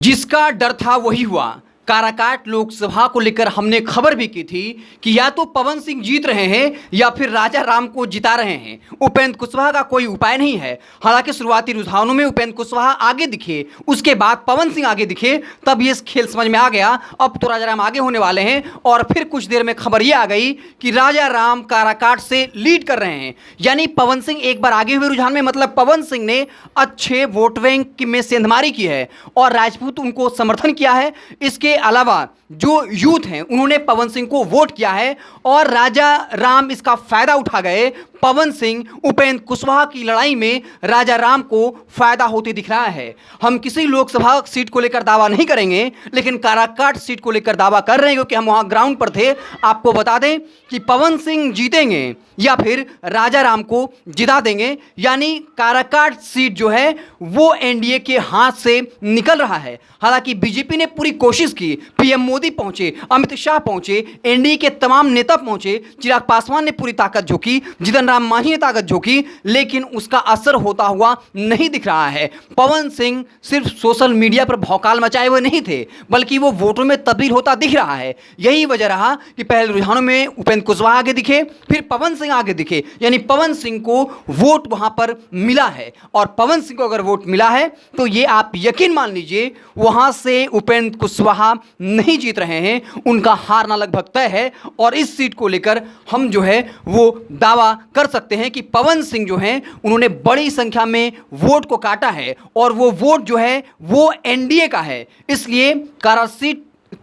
जिसका डर था वही हुआ। काराकाट लोकसभा को लेकर हमने खबर भी की थी कि या तो पवन सिंह जीत रहे हैं या फिर राजा राम को जिता रहे हैं। उपेंद्र कुशवाहा का कोई उपाय नहीं है। हालांकि शुरुआती रुझानों में उपेंद्र कुशवाहा आगे दिखे, उसके बाद पवन सिंह आगे दिखे, तब ये खेल समझ में आ गया। अब तो राजा राम आगे होने वाले हैं और फिर कुछ देर में खबर ये आ गई कि राजा राम काराकाट से लीड कर रहे हैं। यानी पवन सिंह एक बार आगे हुए रुझान में, मतलब पवन सिंह ने अच्छे वोट बैंक में सेंधमारी की है और राजपूत उनको समर्थन किया है। इसके अलावा जो यूथ हैं उन्होंने पवन सिंह को वोट किया है और राजा राम इसका फायदा उठा गए। पवन सिंह उपेंद्र कुशवाहा की लड़ाई में राजा राम को फायदा होते दिख रहा है। हम किसी लोकसभा सीट को लेकर दावा नहीं करेंगे, लेकिन काराकाट सीट को लेकर दावा कर रहे हैं क्योंकि हम वहां ग्राउंड पर थे। आपको बता दें कि पवन सिंह जीतेंगे या फिर राजा राम को जिता देंगे। यानी काराकाट सीट जो है वो एनडीए के हाथ से निकल रहा है। हालांकि बीजेपी ने पूरी कोशिश की, पीएम मोदी पहुंचे, अमित शाह पहुंचे, एनडीए के तमाम नेता पहुंचे, चिराग पासवान ने पूरी ताकत झोंकी, जितन राम मांझी ने ताकत झोंकी, लेकिन उसका असर होता हुआ नहीं दिख रहा है। पवन सिंह सिर्फ सोशल मीडिया पर भौकाल मचाए हुए नहीं थे, बल्कि वो वोटों में तब्दील होता दिख रहा है। यही वजह रहा कि पहले रुझानों में उपेंद्र कुशवाहा आगे दिखे, फिर पवन सिंह आगे दिखे। यानी पवन सिंह को वोट वहां पर मिला है और पवन सिंह को अगर वोट मिला है तो ये आप यकीन मान लीजिए वहां से उपेंद्र कुशवाहा नहीं जीत रहे हैं, उनका हारना लगभग तय है। और इस सीट को लेकर हम जो है वो दावा कर सकते हैं कि पवन सिंह जो हैं उन्होंने बड़ी संख्या में वोट को काटा है और वो वोट जो है वो एनडीए का है। इसलिए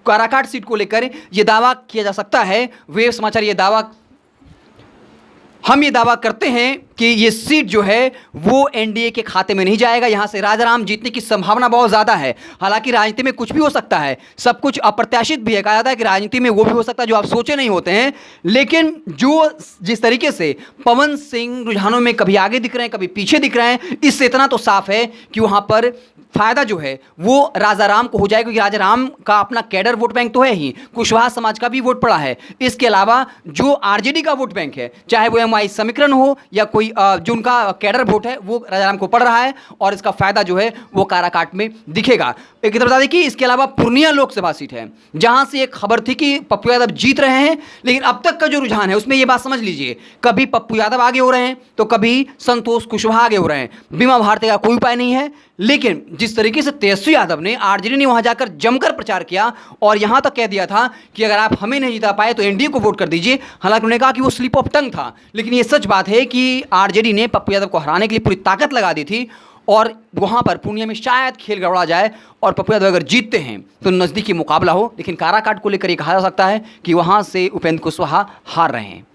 काराकाट सीट को लेकर यह दावा किया जा सकता है। वेब समाचार हम ये दावा करते हैं कि ये सीट जो है वो एनडीए के खाते में नहीं जाएगा। यहाँ से राजा राम जीतने की संभावना बहुत ज़्यादा है। हालांकि राजनीति में कुछ भी हो सकता है, सब कुछ अप्रत्याशित भी है। कहा जाता है कि राजनीति में वो भी हो सकता है जो आप सोचे नहीं होते हैं। लेकिन जिस तरीके से पवन सिंह रुझानों में कभी आगे दिख रहे हैं, कभी पीछे दिख रहे हैं, इससे इतना तो साफ है कि वहाँ पर फायदा जो है वो राजा राम को हो जाएगा, क्योंकि राजा राम का अपना कैडर वोट बैंक तो है ही, कुशवाहा समाज का भी वोट पड़ा है। इसके अलावा जो आरजेडी का वोट बैंक है, चाहे वो एमआई समीकरण हो या कोई जो उनका कैडर वोट है, वो राजा राम को पड़ रहा है और इसका फायदा जो है वो काराकाट में दिखेगा। एक तरफ बता दें कि इसके अलावा पूर्णिया लोकसभा सीट है जहां से एक खबर थी कि पप्पू यादव जीत रहे हैं, लेकिन अब तक का जो रुझान है उसमें ये बात समझ लीजिए, कभी पप्पू यादव आगे हो रहे हैं तो कभी संतोष कुशवाहा आगे हो रहे हैं। बीमा भारती का कोई उपाय नहीं है। लेकिन जिस तरीके से तेजस्वी यादव ने, आरजेडी ने वहां जाकर जमकर प्रचार किया और यहां तक कह दिया था कि अगर आप हमें नहीं जिता पाए तो एनडीए को वोट कर दीजिए। हालांकि उन्होंने कहा कि वो स्लिप ऑफ टंग था, लेकिन ये सच बात है कि आरजेडी ने पप्पू यादव को हराने के लिए पूरी ताकत लगा दी थी और वहां पर पूर्णिया में शायद खेल गड़बड़ा जाए और पप्पू यादव अगर जीतते हैं तो नज़दीकी मुकाबला हो। लेकिन काराकाट को लेकर ये कहा जा सकता है कि वहां से उपेंद्र कुशवाहा हार रहे हैं।